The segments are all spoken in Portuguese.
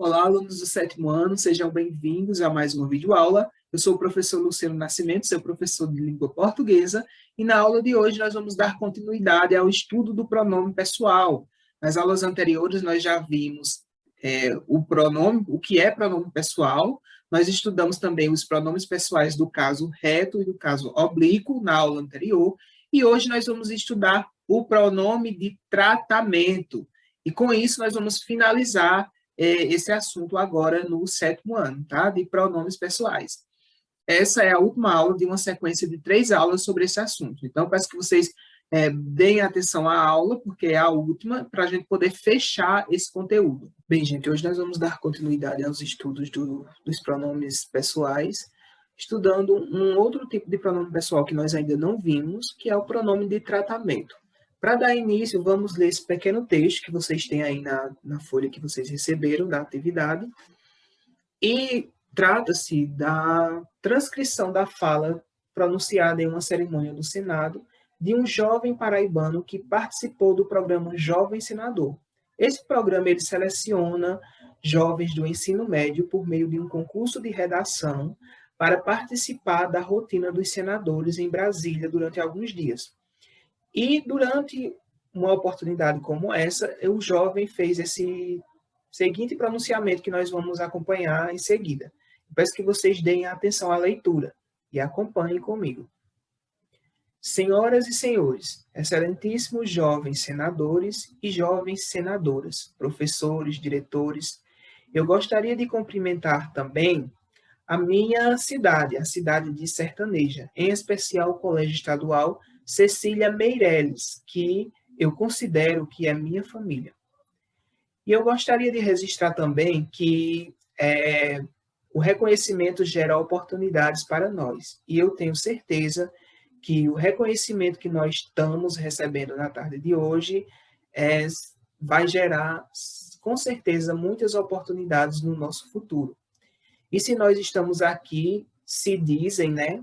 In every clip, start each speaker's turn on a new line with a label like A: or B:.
A: Olá, alunos do sétimo ano, sejam bem-vindos a mais uma videoaula. Eu sou o professor Luciano Nascimento, seu professor de língua portuguesa, e na aula de hoje nós vamos dar continuidade ao estudo do pronome pessoal. Nas aulas anteriores nós já vimos o pronome, o que é pronome pessoal, nós estudamos também os pronomes pessoais do caso reto e do caso oblíquo na aula anterior, e hoje nós vamos estudar o pronome de tratamento. E com isso nós vamos finalizar esse assunto agora no sétimo ano, tá? De pronomes pessoais. Essa é a última aula de uma sequência de 3 aulas sobre esse assunto. Então, peço que vocês deem atenção à aula, porque é a última, para a gente poder fechar esse conteúdo. Bem, gente, hoje nós vamos dar continuidade aos estudos dos pronomes pessoais, estudando um outro tipo de pronome pessoal que nós ainda não vimos, que é o pronome de tratamento. Para dar início, vamos ler esse pequeno texto que vocês têm aí na folha que vocês receberam da atividade. E trata-se da transcrição da fala pronunciada em uma cerimônia do Senado de um jovem paraibano que participou do programa Jovem Senador. Esse programa ele seleciona jovens do ensino médio por meio de um concurso de redação para participar da rotina dos senadores em Brasília durante alguns dias. E durante uma oportunidade como essa, o jovem fez esse seguinte pronunciamento que nós vamos acompanhar em seguida. Peço que vocês deem atenção à leitura e acompanhem comigo. Senhoras e senhores, excelentíssimos jovens senadores e jovens senadoras, professores, diretores, eu gostaria de cumprimentar também a minha cidade, a cidade de Sertaneja, em especial o Colégio Estadual Cecília Meireles, que eu considero que é minha família. E eu gostaria de registrar também que o reconhecimento gera oportunidades para nós. E eu tenho certeza que o reconhecimento que nós estamos recebendo na tarde de hoje vai gerar, com certeza, muitas oportunidades no nosso futuro. E se nós estamos aqui, se dizem, né?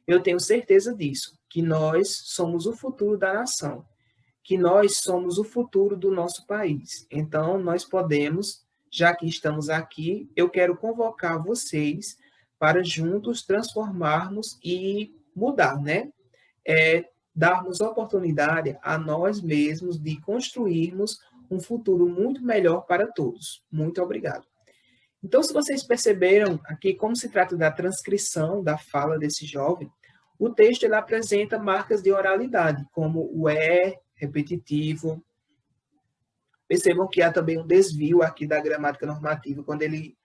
A: Eu tenho certeza disso, que nós somos o futuro da nação, que nós somos o futuro do nosso país. Então, nós podemos, já que estamos aqui, eu quero convocar vocês para juntos transformarmos e mudar, né? Darmos oportunidade a nós mesmos de construirmos um futuro muito melhor para todos. Muito obrigado. Então, se vocês perceberam aqui como se trata da transcrição da fala desse jovem, o texto ele apresenta marcas de oralidade, como o repetitivo. Percebam que há também um desvio aqui da gramática normativa, quando ele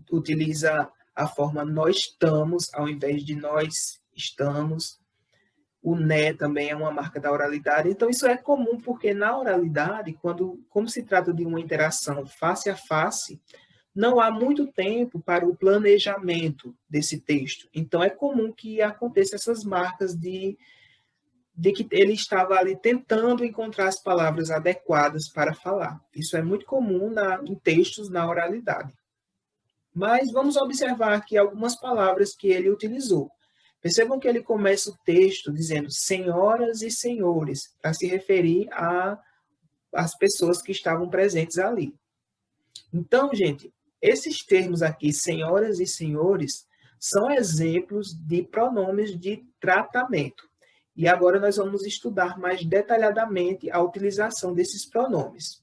A: utiliza a forma nós estamos, ao invés de nós estamos. O né também é uma marca da oralidade. Então, isso é comum, porque na oralidade, como se trata de uma interação face a face, não há muito tempo para o planejamento desse texto. Então, é comum que aconteçam essas marcas de que ele estava ali tentando encontrar as palavras adequadas para falar. Isso é muito comum em textos na oralidade. Mas vamos observar aqui algumas palavras que ele utilizou. Percebam que ele começa o texto dizendo senhoras e senhores, para se referir às pessoas que estavam presentes ali. Então, gente, esses termos aqui, senhoras e senhores, são exemplos de pronomes de tratamento. E agora nós vamos estudar mais detalhadamente a utilização desses pronomes.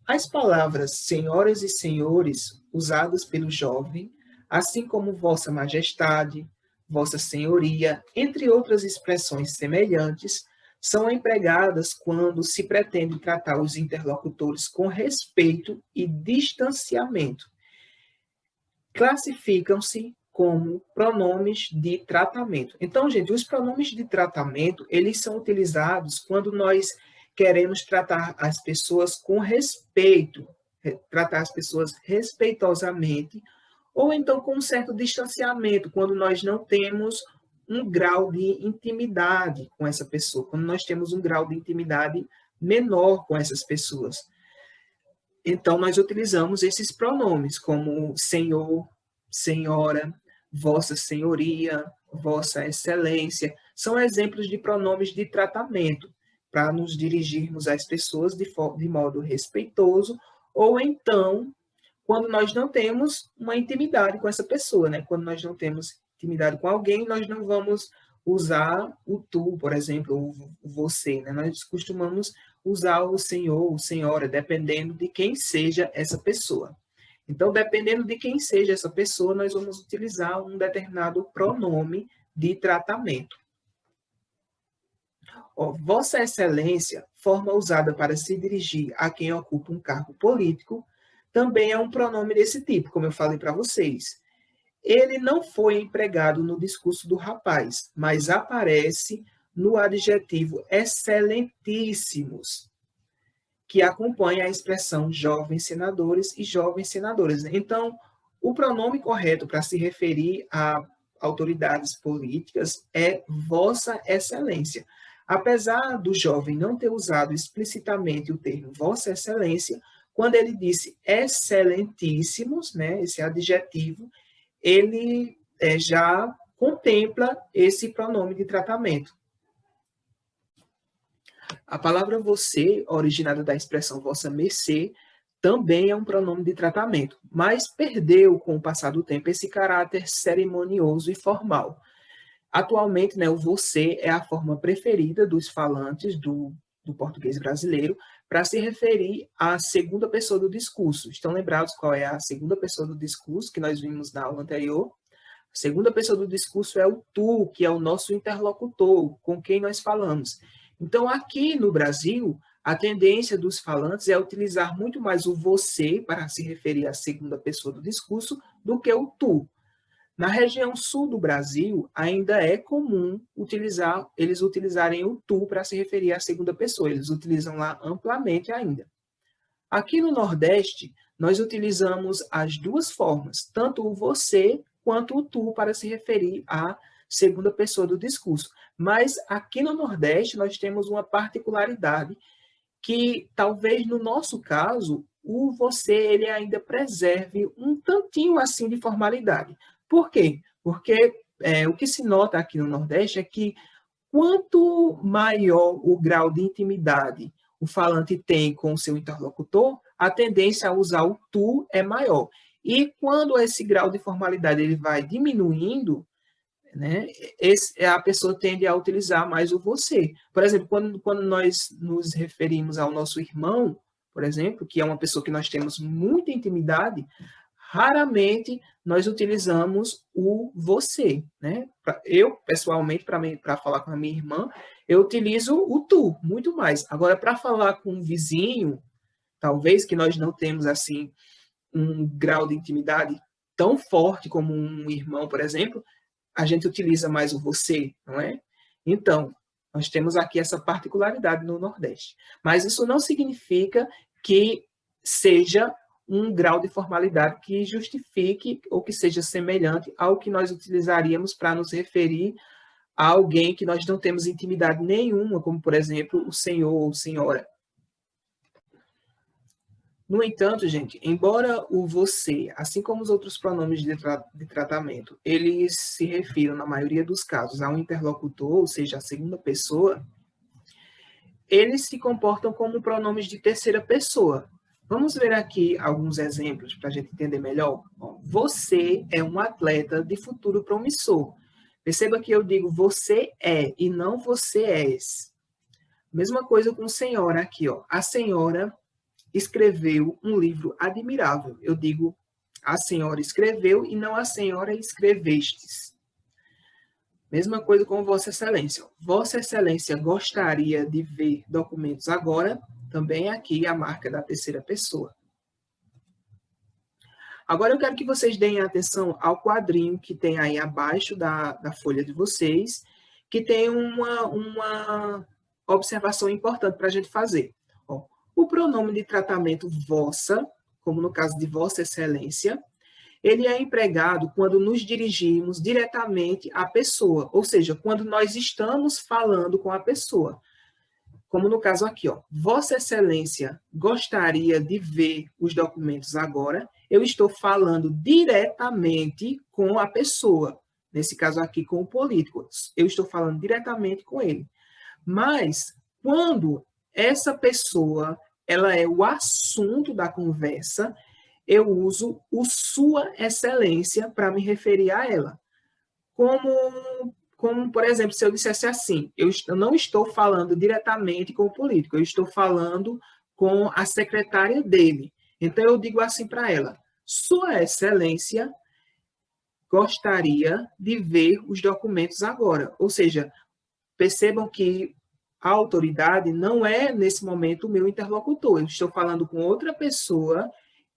A: As palavras senhoras e senhores, usadas pelo jovem, assim como Vossa Majestade, Vossa Senhoria, entre outras expressões semelhantes, são empregadas quando se pretende tratar os interlocutores com respeito e distanciamento. Classificam-se como pronomes de tratamento. Então, gente, os pronomes de tratamento, eles são utilizados quando nós queremos tratar as pessoas com respeito, tratar as pessoas respeitosamente, ou então com um certo distanciamento, quando nós não temos um grau de intimidade com essa pessoa, quando nós temos um grau de intimidade menor com essas pessoas. Então, nós utilizamos esses pronomes, como senhor, senhora, vossa senhoria, vossa excelência, são exemplos de pronomes de tratamento, para nos dirigirmos às pessoas de modo respeitoso, ou então, quando nós não temos uma intimidade com essa pessoa, né? Quando nós não temos intimidade com alguém, nós não vamos usar o tu, por exemplo, ou o você, né? Nós costumamos usar o senhor, o senhora, dependendo de quem seja essa pessoa. Então, dependendo de quem seja essa pessoa, nós vamos utilizar um determinado pronome de tratamento. Ó, Vossa Excelência, forma usada para se dirigir a quem ocupa um cargo político, também é um pronome desse tipo, como eu falei para vocês. Ele não foi empregado no discurso do rapaz, mas aparece no adjetivo excelentíssimos, que acompanha a expressão jovens senadores e jovens senadoras. Então, o pronome correto para se referir a autoridades políticas é Vossa Excelência. Apesar do jovem não ter usado explicitamente o termo Vossa Excelência, quando ele disse excelentíssimos, né, esse adjetivo, ele já contempla esse pronome de tratamento. A palavra você, originada da expressão vossa mercê, também é um pronome de tratamento, mas perdeu, com o passar do tempo, esse caráter cerimonioso e formal. Atualmente, né, o você é a forma preferida dos falantes do português brasileiro para se referir à segunda pessoa do discurso. Estão lembrados qual é a segunda pessoa do discurso que nós vimos na aula anterior? A segunda pessoa do discurso é o tu, que é o nosso interlocutor, com quem nós falamos. Então, aqui no Brasil, a tendência dos falantes é utilizar muito mais o você para se referir à segunda pessoa do discurso do que o tu. Na região sul do Brasil, ainda é comum eles utilizarem o tu para se referir à segunda pessoa. Eles utilizam lá amplamente ainda. Aqui no Nordeste, nós utilizamos as duas formas, tanto o você quanto o tu para se referir à segunda pessoa do discurso. Mas aqui no Nordeste, nós temos uma particularidade que talvez no nosso caso, o você ele ainda preserve um tantinho assim de formalidade. Por quê? Porque o que se nota aqui no Nordeste é que quanto maior o grau de intimidade o falante tem com o seu interlocutor, a tendência a usar o tu é maior. E quando esse grau de formalidade ele vai diminuindo, né, a pessoa tende a utilizar mais o você. Por exemplo, quando nós nos referimos ao nosso irmão, por exemplo, que é uma pessoa que nós temos muita intimidade, raramente nós utilizamos o você, né? Eu, pessoalmente, para falar com a minha irmã, eu utilizo o tu, muito mais. Agora, para falar com um vizinho, talvez que nós não temos, assim, um grau de intimidade tão forte como um irmão, por exemplo, a gente utiliza mais o você, não é? Então, nós temos aqui essa particularidade no Nordeste. Mas isso não significa que seja um grau de formalidade que justifique ou que seja semelhante ao que nós utilizaríamos para nos referir a alguém que nós não temos intimidade nenhuma, como, por exemplo, o senhor ou senhora. No entanto, gente, embora o você, assim como os outros pronomes de tratamento, eles se refiram, na maioria dos casos, a um interlocutor, ou seja, a segunda pessoa, eles se comportam como pronomes de terceira pessoa. Vamos ver aqui alguns exemplos para a gente entender melhor. Você é um atleta de futuro promissor. Perceba que eu digo você é e não você és. Mesma coisa com senhora aqui, ó. A senhora escreveu um livro admirável. Eu digo a senhora escreveu e não a senhora escrevestes. Mesma coisa com Vossa Excelência. Vossa Excelência gostaria de ver documentos agora, também aqui a marca da terceira pessoa. Agora eu quero que vocês deem atenção ao quadrinho que tem aí abaixo da folha de vocês, que tem uma observação importante para a gente fazer. Ó, o pronome de tratamento vossa, como no caso de Vossa Excelência, ele é empregado quando nos dirigimos diretamente à pessoa, ou seja, quando nós estamos falando com a pessoa. Como no caso aqui, ó, Vossa Excelência gostaria de ver os documentos agora. Eu estou falando diretamente com a pessoa, nesse caso aqui com o político. Eu estou falando diretamente com ele. Mas, Quando essa pessoa ela é o assunto da conversa, eu uso o Sua Excelência para me referir a ela. Como, por exemplo, se eu dissesse assim, eu não estou falando diretamente com o político, eu estou falando com a secretária dele. Então, eu digo assim para ela, Sua Excelência gostaria de ver os documentos agora. Ou seja, percebam que a autoridade não é, nesse momento, o meu interlocutor. Eu estou falando com outra pessoa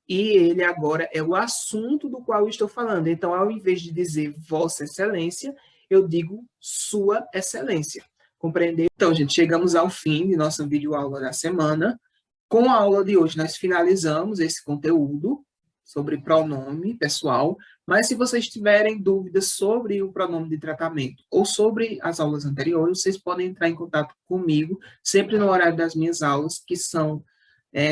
A: e ele agora é o assunto do qual eu estou falando. Então, ao invés de dizer Vossa Excelência, eu digo Sua Excelência. Compreendeu? Então, gente, chegamos ao fim de nossa videoaula da semana. Com a aula de hoje, nós finalizamos esse conteúdo sobre pronome pessoal, mas se vocês tiverem dúvidas sobre o pronome de tratamento ou sobre as aulas anteriores, vocês podem entrar em contato comigo, sempre no horário das minhas aulas, que são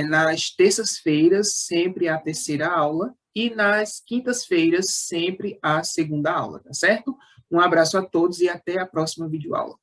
A: nas terças-feiras, sempre a terceira aula, e nas quintas-feiras, sempre a segunda aula, tá certo? Um abraço a todos e até a próxima videoaula.